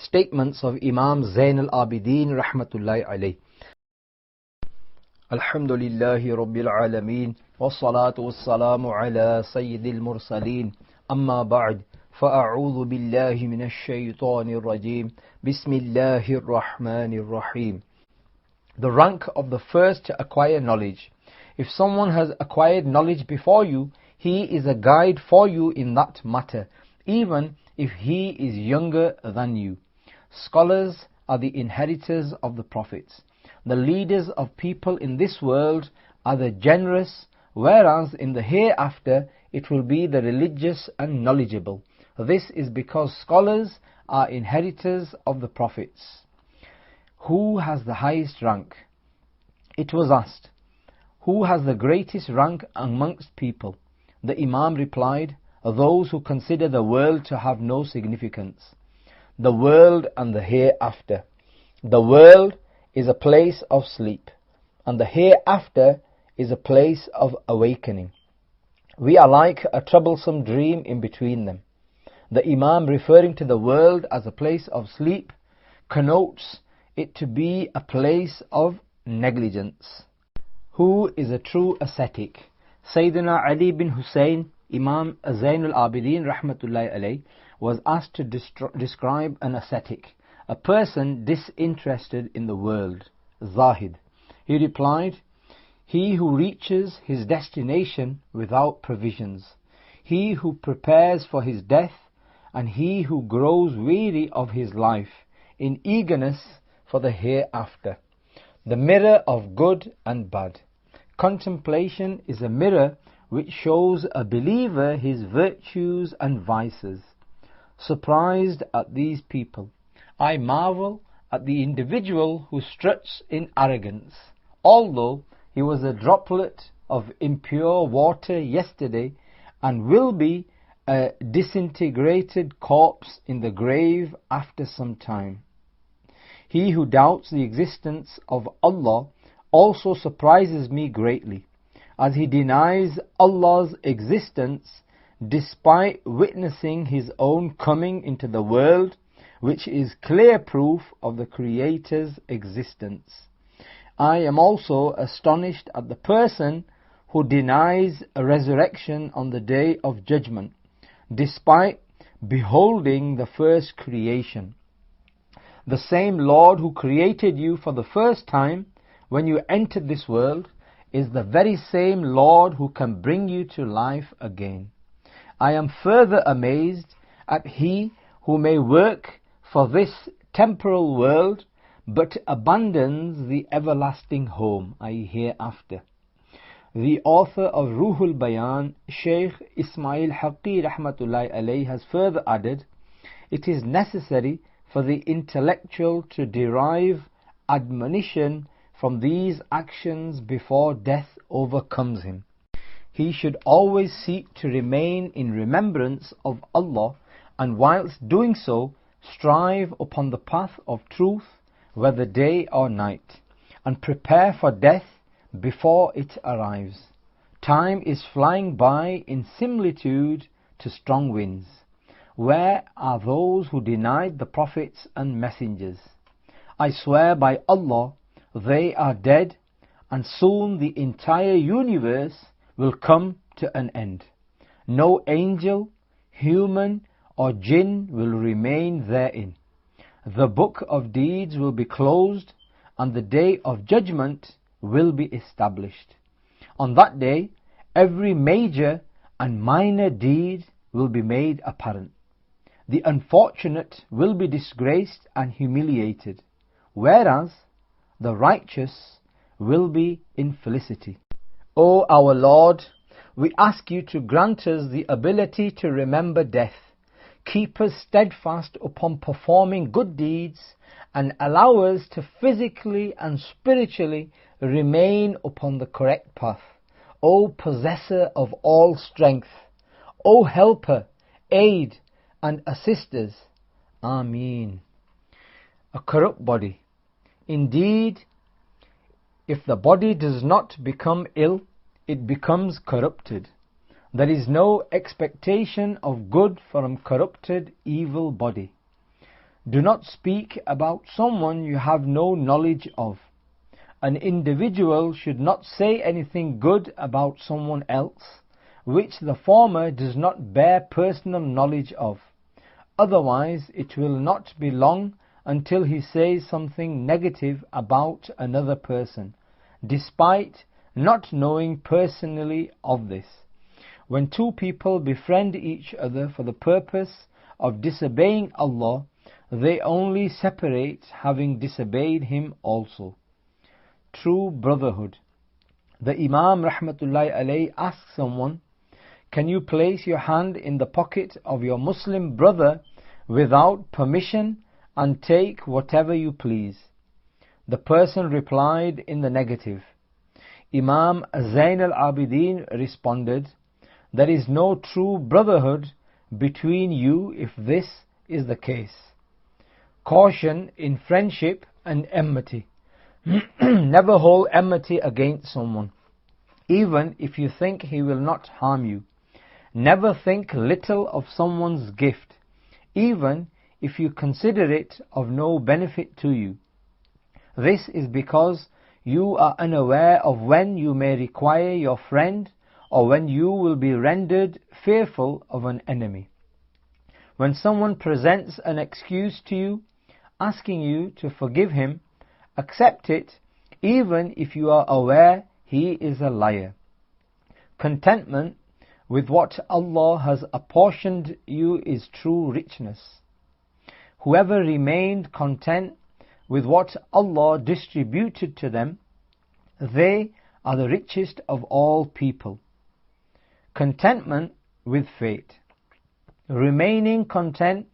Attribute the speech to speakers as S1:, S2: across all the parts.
S1: statements of Imam Zain al-Abidin rahmatullahi alayh. Alhamdulillahi Rabbil Alameen, wassalatu wassalamu ala Sayyidil Mursaleen, amma ba'd, fa'a'udhu billahi minash shaytanir rajim, bismillahir rahmanir rahim. The rank of the first to acquire knowledge. If someone has acquired knowledge before you, he is a guide for you in that matter, even if he is younger than you. Scholars are the inheritors of the prophets. The leaders of people in this world are the generous, whereas in the hereafter it will be the religious and knowledgeable. This is because scholars are inheritors of the prophets. Who has the highest rank? It was asked, who has the greatest rank amongst people? The Imam replied, those who consider the world to have no significance. The world and the hereafter. The world is a place of sleep, and the hereafter is a place of awakening. We are like a troublesome dream in between them. The Imam, referring to the world as a place of sleep, connotes it to be a place of negligence. Who is a true ascetic? Sayyidina Ali bin Hussein, Imam Zain al-Abidin rahmatullahi alayh, was asked to describe an ascetic, a person disinterested in the world, Zahid. He replied, he who reaches his destination without provisions, he who prepares for his death, and he who grows weary of his life in eagerness for the hereafter. The mirror of good and bad. Contemplation is a mirror which shows a believer his virtues and vices. Surprised at these people, I marvel at the individual who struts in arrogance. Although he was a droplet of impure water yesterday and will be a disintegrated corpse in the grave after some time. He who doubts the existence of Allah also surprises me greatly, as he denies Allah's existence despite witnessing his own coming into the world, which is clear proof of the Creator's existence. I am also astonished at the person who denies a resurrection on the day of judgment, despite beholding the first creation. The same Lord who created you for the first time when you entered this world is the very same Lord who can bring you to life again. I am further amazed at he who may work for this temporal world but abandons the everlasting home, i.e. hereafter. The author of Ruhul Bayan, Shaykh Ismail Haqi rahmatullahi alayhi, has further added, it is necessary for the intellectual to derive admonition from these actions before death overcomes him. He should always seek to remain in remembrance of Allah, and whilst doing so, strive upon the path of truth, whether day or night, and prepare for death before it arrives. Time is flying by in similitude to strong winds. Where are those who denied the prophets and messengers? I swear by Allah, they are dead, and soon the entire universe will come to an end. No angel, human or jinn will remain therein. The book of deeds will be closed, and the day of judgment will be established. On that day, every major and minor deed will be made apparent. The unfortunate will be disgraced and humiliated, whereas the righteous will be in felicity. O our Lord, we ask you to grant us the ability to remember death, keep us steadfast upon performing good deeds, and allow us to physically and spiritually remain upon the correct path. O possessor of all strength, O helper, aid and assist us. Ameen. A corrupt body. Indeed, if the body does not become ill, it becomes corrupted. There is no expectation of good from corrupted, evil body. Do not speak about someone you have no knowledge of. An individual should not say anything good about someone else, which the former does not bear personal knowledge of. Otherwise, it will not be long until he says something negative about another person, despite not knowing personally of this. When two people befriend each other for the purpose of disobeying Allah, they only separate having disobeyed Him also. True brotherhood. The Imam rahmatullahi alayhi asked someone, "Can you place your hand in the pocket of your Muslim brother without permission and take whatever you please?" The person replied in the negative. Imam Zain al-Abidin responded, "There is no true brotherhood between you if this is the case." Caution in friendship and enmity. Never hold enmity against someone, even if you think he will not harm you. Never think little of someone's gift, even if you consider it of no benefit to you. This is because you are unaware of when you may require your friend or when you will be rendered fearful of an enemy. When someone presents an excuse to you, asking you to forgive him, accept it, even if you are aware he is a liar. Contentment with what Allah has apportioned you is true richness. Whoever remained content with what Allah distributed to them, they are the richest of all people. Contentment with fate. Remaining content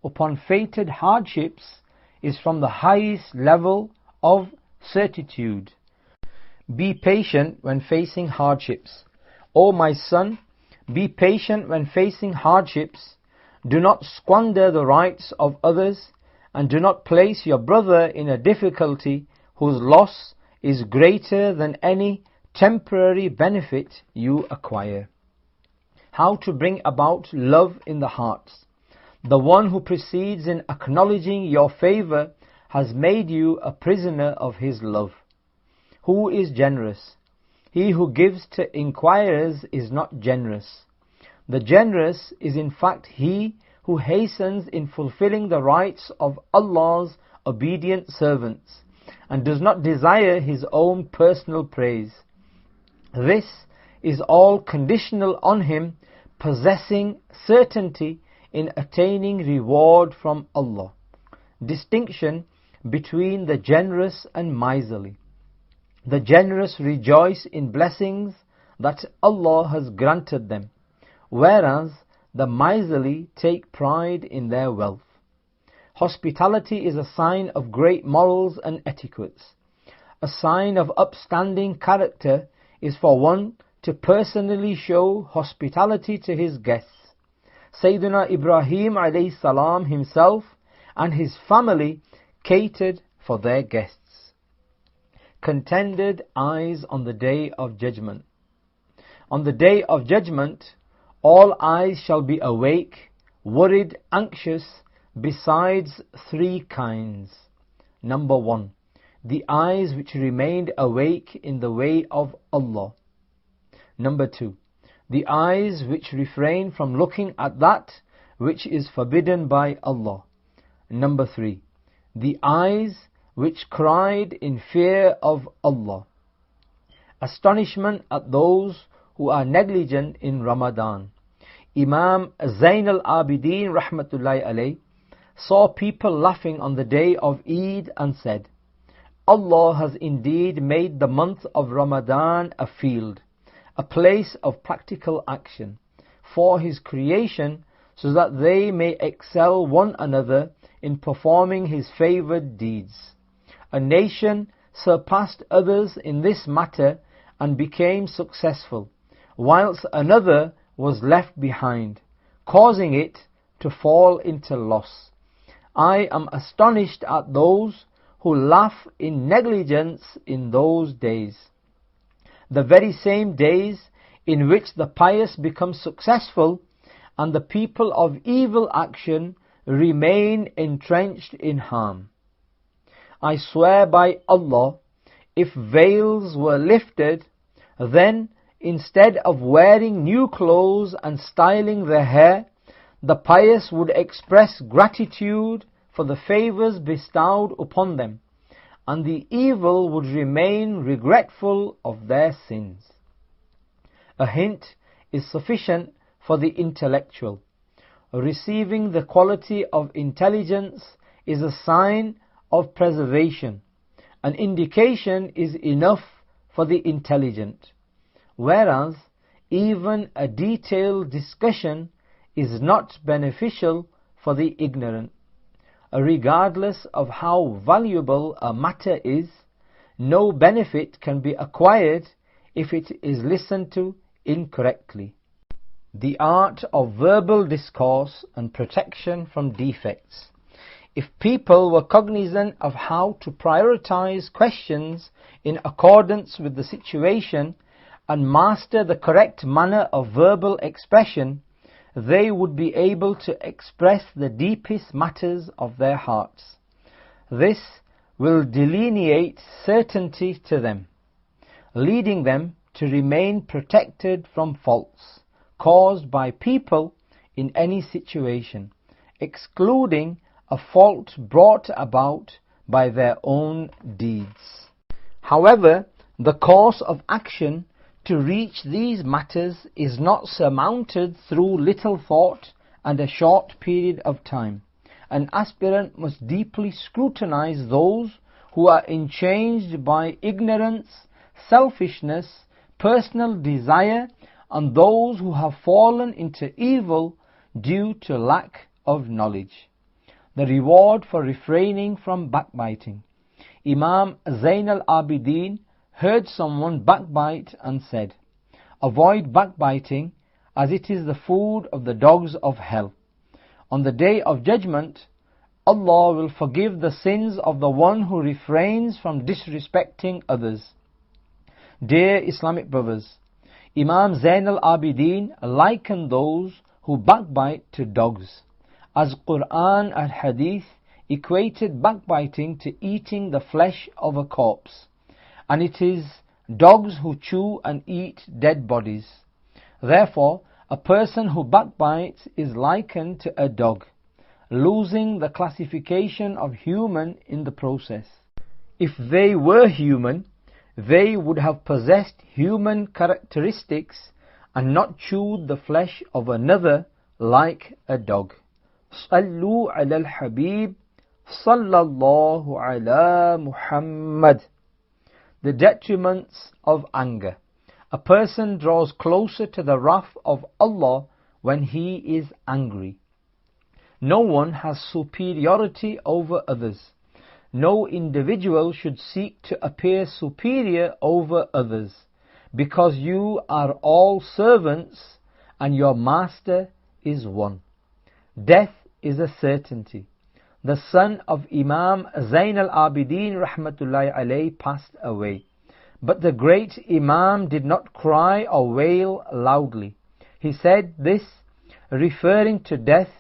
S1: upon fated hardships is from the highest level of certitude. Be patient when facing hardships. O my son, be patient when facing hardships. Do not squander the rights of others, and do not place your brother in a difficulty whose loss is greater than any temporary benefit you acquire. How to bring about love in the hearts. The one who precedes in acknowledging your favor has made you a prisoner of his love. Who is generous? He who gives to inquirers is not generous. The generous is in fact he who hastens in fulfilling the rights of Allah's obedient servants and does not desire his own personal praise. This is all conditional on him possessing certainty in attaining reward from Allah. Distinction between the generous and miserly. The generous rejoice in blessings that Allah has granted them, whereas the miserly take pride in their wealth. Hospitality is a sign of great morals and etiquettes. A sign of upstanding character is for one to personally show hospitality to his guests. Sayyidina Ibrahim alayhi salam himself and his family catered for their guests. Contented eyes on the Day of Judgment. On the Day of Judgment, all eyes shall be awake, worried, anxious, besides three kinds. Number 1, the eyes which remained awake in the way of Allah. Number 2, the eyes which refrain from looking at that which is forbidden by Allah. Number 3, the eyes which cried in fear of Allah. Astonishment at those who are negligent in Ramadan. Imam Zain al-Abidin rahmatullahi alayh saw people laughing on the day of Eid and said, Allah has indeed made the month of Ramadan a field, a place of practical action for His creation, so that they may excel one another in performing His favoured deeds. A nation surpassed others in this matter and became successful, whilst another was left behind, causing it to fall into loss. I am astonished at those who laugh in negligence in those days, the very same days in which the pious become successful and the people of evil action remain entrenched in harm. I swear by Allah, if veils were lifted, then instead of wearing new clothes and styling their hair, the pious would express gratitude for the favors bestowed upon them, and the evil would remain regretful of their sins. A hint is sufficient for the intellectual. Receiving the quality of intelligence is a sign of preservation. An indication is enough for the intelligent, whereas even a detailed discussion is not beneficial for the ignorant. Regardless of how valuable a matter is, no benefit can be acquired if it is listened to incorrectly. The art of verbal discourse and protection from defects. If people were cognizant of how to prioritize questions in accordance with the situation and master the correct manner of verbal expression, they would be able to express the deepest matters of their hearts. This will delineate certainty to them, leading them to remain protected from faults caused by people in any situation, excluding a fault brought about by their own deeds. However, the course of action to reach these matters is not surmounted through little thought and a short period of time. An aspirant must deeply scrutinize those who are enchained by ignorance, selfishness, personal desire, and those who have fallen into evil due to lack of knowledge. The reward for refraining from backbiting. Imam Zain al-Abidin heard someone backbite and said, "Avoid backbiting, as it is the food of the dogs of hell. On the day of judgment, Allah will forgive the sins of the one who refrains from disrespecting others." Dear Islamic brothers, Imam Zain al-Abidin likened those who backbite to dogs, as Quran and Hadith equated backbiting to eating the flesh of a corpse, and it is dogs who chew and eat dead bodies. Therefore, a person who backbites is likened to a dog, losing the classification of human in the process. If they were human, they would have possessed human characteristics and not chewed the flesh of another like a dog. Sallu ala al-Habib, sallallahu ala Muhammad. The detriments of anger. A person draws closer to the wrath of Allah when he is angry. No one has superiority over others. No individual should seek to appear superior over others, because you are all servants and your master is one. Death is a certainty. The son of Imam Zain al-Abidin rahmatullahi alayhi passed away, but the great Imam did not cry or wail loudly. He said this, referring to death,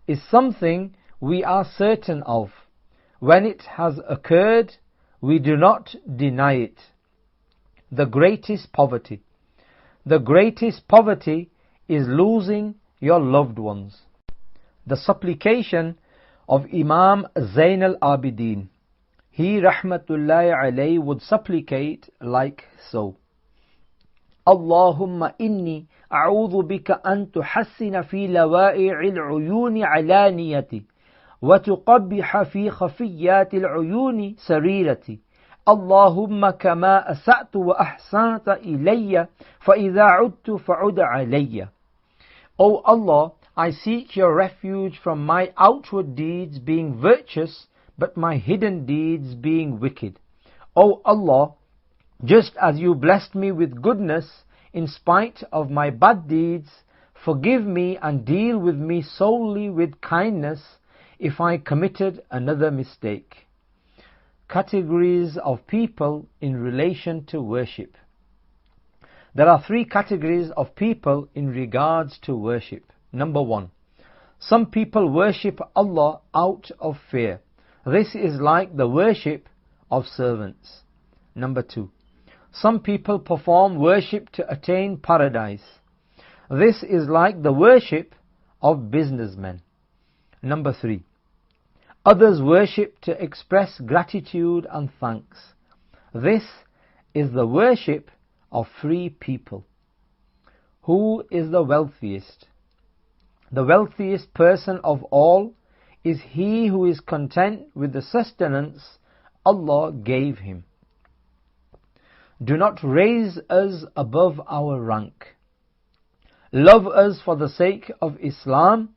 S1: is something we are certain of. When it has occurred, we do not deny it. The greatest poverty. The greatest poverty is losing your loved ones. The supplication of Imam Zain al-Abidin. He rahmatullahi alayhi would supplicate like so. Allahumma inni a'udhu bika an tuhassina fi lawa'i'il uyuni alaniyati وتقبح في خفيات العيون سريرتي اللهم كما أسأت وأحسنت إلي فإذا عدت فعد علي. O Allah, I seek your refuge from my outward deeds being virtuous, but my hidden deeds being wicked. O Allah, just as you blessed me with goodness in spite of my bad deeds, forgive me and deal with me solely with kindness if I committed another mistake. Categories of people in relation to worship. There are three categories of people in regards to worship. Number one, Some people worship Allah out of fear. This is like the worship of servants. Number 2. Some people perform worship to attain paradise. This is like the worship of businessmen. Number 3. Others worship to express gratitude and thanks. This is the worship of free people. Who is the wealthiest? The wealthiest person of all is he who is content with the sustenance Allah gave him. Do not raise us above our rank. Love us for the sake of Islam,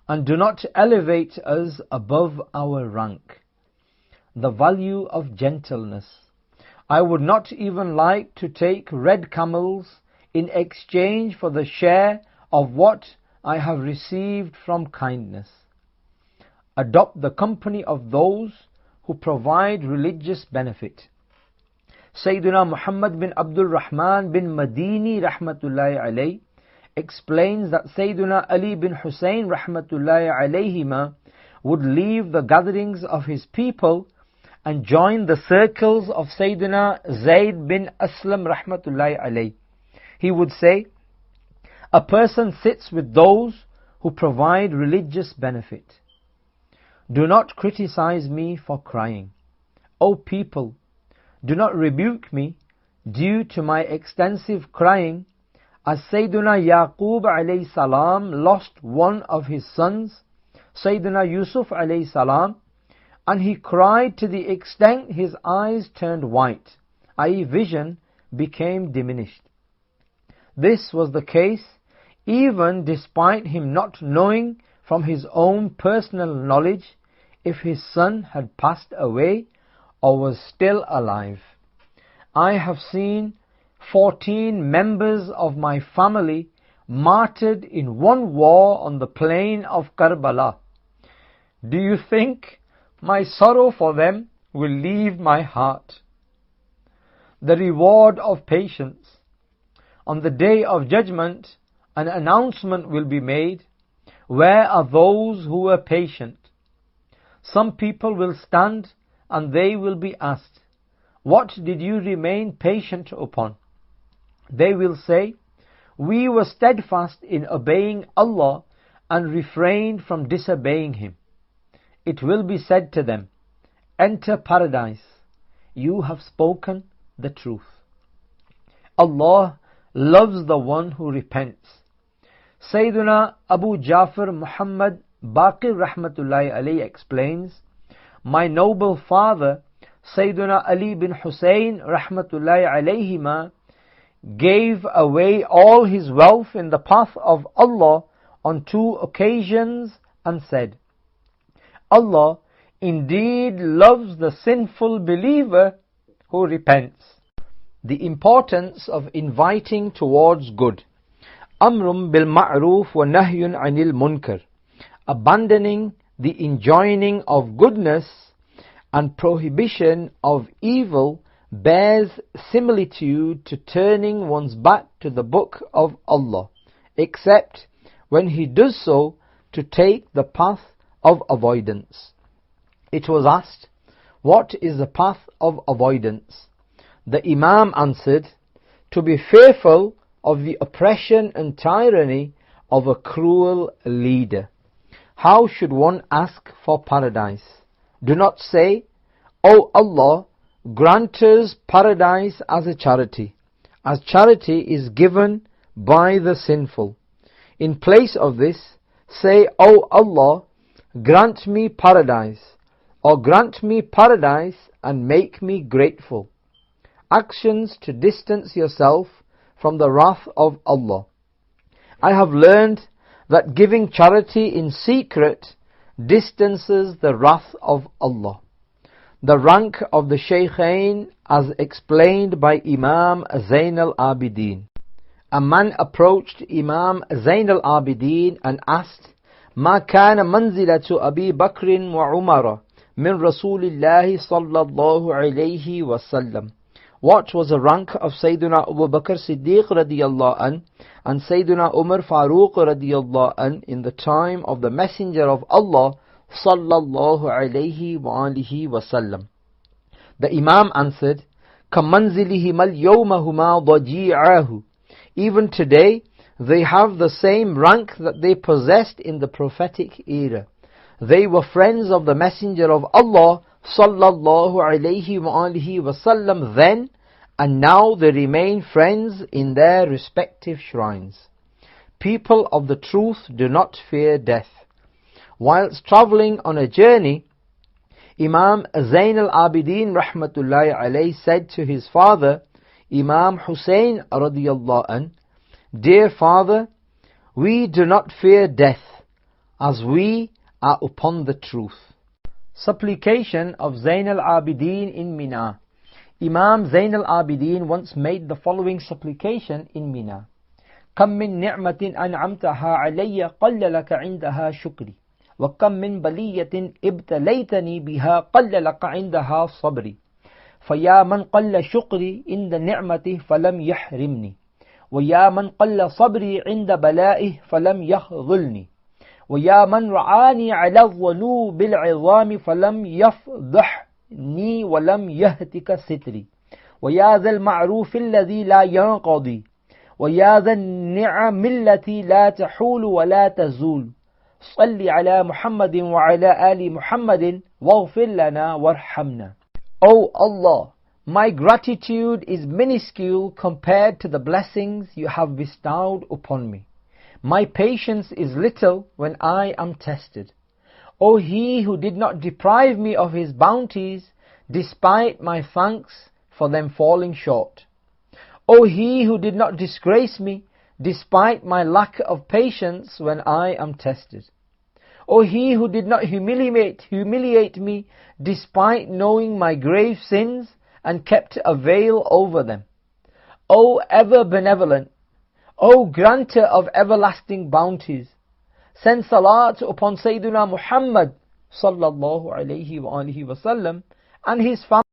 S1: and do not elevate us above our rank. The value of gentleness. I would not even like to take red camels in exchange for the share of what I have received from kindness. Adopt the company of those who provide religious benefit. Sayyidina Muhammad bin Abdul Rahman bin Madini rahmatullahi alayhi explains that Sayyidina Ali bin Hussein rahmatullahi alayhima would leave the gatherings of his people and join the circles of Sayyidina Zain bin Aslam rahmatullahi alayhi. He would say, a person sits with those who provide religious benefit. Do not criticize me for crying. O people, do not rebuke me due to my extensive crying, as Sayyidina Yaqub alayhi salam lost one of his sons, Sayyidina Yusuf alayhi salam, and he cried to the extent his eyes turned white, i.e. vision became diminished. This was the case even despite him not knowing from his own personal knowledge if his son had passed away or was still alive. I have seen 14 members of my family martyred in one war on the plain of Karbala. Do you think my sorrow for them will leave my heart? The reward of patience. On the day of judgment, an announcement will be made. Where are those who were patient? Some people will stand and they will be asked, what did you remain patient upon? They will say, we were steadfast in obeying Allah and refrained from disobeying Him. It will be said to them, enter paradise. You have spoken the truth. Allah loves the one who repents. Sayyiduna Abu Ja'far Muhammad Baqir rahmatullahi alayhi explains, my noble father Sayyiduna Ali bin Hussein rahmatullahi alayhima gave away all his wealth in the path of Allah on 2 occasions and said, Allah indeed loves the sinful believer who repents. The importance of inviting towards good. Amrun bil ma'ruf wa nahyun anil munkar. Abandoning the enjoining of goodness and prohibition of evil bears similitude to turning one's back to the book of Allah, except when he does so to take the path of avoidance. It was asked, what is the path of avoidance? The Imam answered, to be fearful of the oppression and tyranny of a cruel leader. How should one ask for paradise? Do not say, O Allah, grant us paradise as a charity, as charity is given by the sinful. In place of this, say, O Allah, grant me paradise, or grant me paradise and make me grateful. Actions to distance yourself from the wrath of Allah. I have learned that giving charity in secret distances the wrath of Allah. The rank of the Shaykhain as explained by Imam Zain al-Abidin. A man approached Imam Zain al-Abidin and asked, ما كان منزلة أبي بكر وعمر من رسول الله صلى الله عليه وسلم. what was the rank of Sayyidina Abu Bakr Siddiq radiyallahu an and Sayyidina Umar Farooq radiyallahu an in the time of the Messenger of Allah sallallahu alayhi wa alihi wa sallam? The Imam answered, كَمَنْزِلِهِمَا الْيَوْمَ هُمَا ضَجِيعَاهُ. Even today, they have the same rank that they possessed in the prophetic era. They were friends of the Messenger of Allah sallallahu alayhi wa alihi wa sallam then, and now they remain friends in their respective shrines. People of the truth do not fear death. Whilst travelling on a journey, Imam Zain al-Abidin rahmatullahi alayhi said to his father, Imam Hussein radiyallahu an, Dear father, we do not fear death, as we are upon the truth. Supplication of Zain al-Abidin in Mina. Imam Zain al-Abidin once made the following supplication in Mina. كم من نعمة أنعمتها علي قل لك عندها شكري وكم من بلية ابتليتني بها قل لك عندها صبري فيا من قل شكري عند نعمته فلم يحرمني ويا من قل صبري عند بلائه فلم يخذلني ويا من رعاني على الظنوب العظام فلم يفضحني ولم يهتك ستري ويا ذا المعروف الذي لا ينقضي ويا ذا النعم التي لا تحول ولا تزول صل على محمد وعلى آل محمد واغفر لنا وارحمنا. O Allah, my gratitude is minuscule compared to the blessings you have bestowed upon me. My patience is little when I am tested. O He who did not deprive me of His bounties, despite my thanks for them falling short. O He who did not disgrace me, despite my lack of patience when I am tested. O He who did not humiliate me, despite knowing my grave sins, and kept a veil over them. O ever benevolent, O granter of everlasting bounties, send salat upon Sayyidina Muhammad sallallahu alayhi wa alihi wa sallam and his family.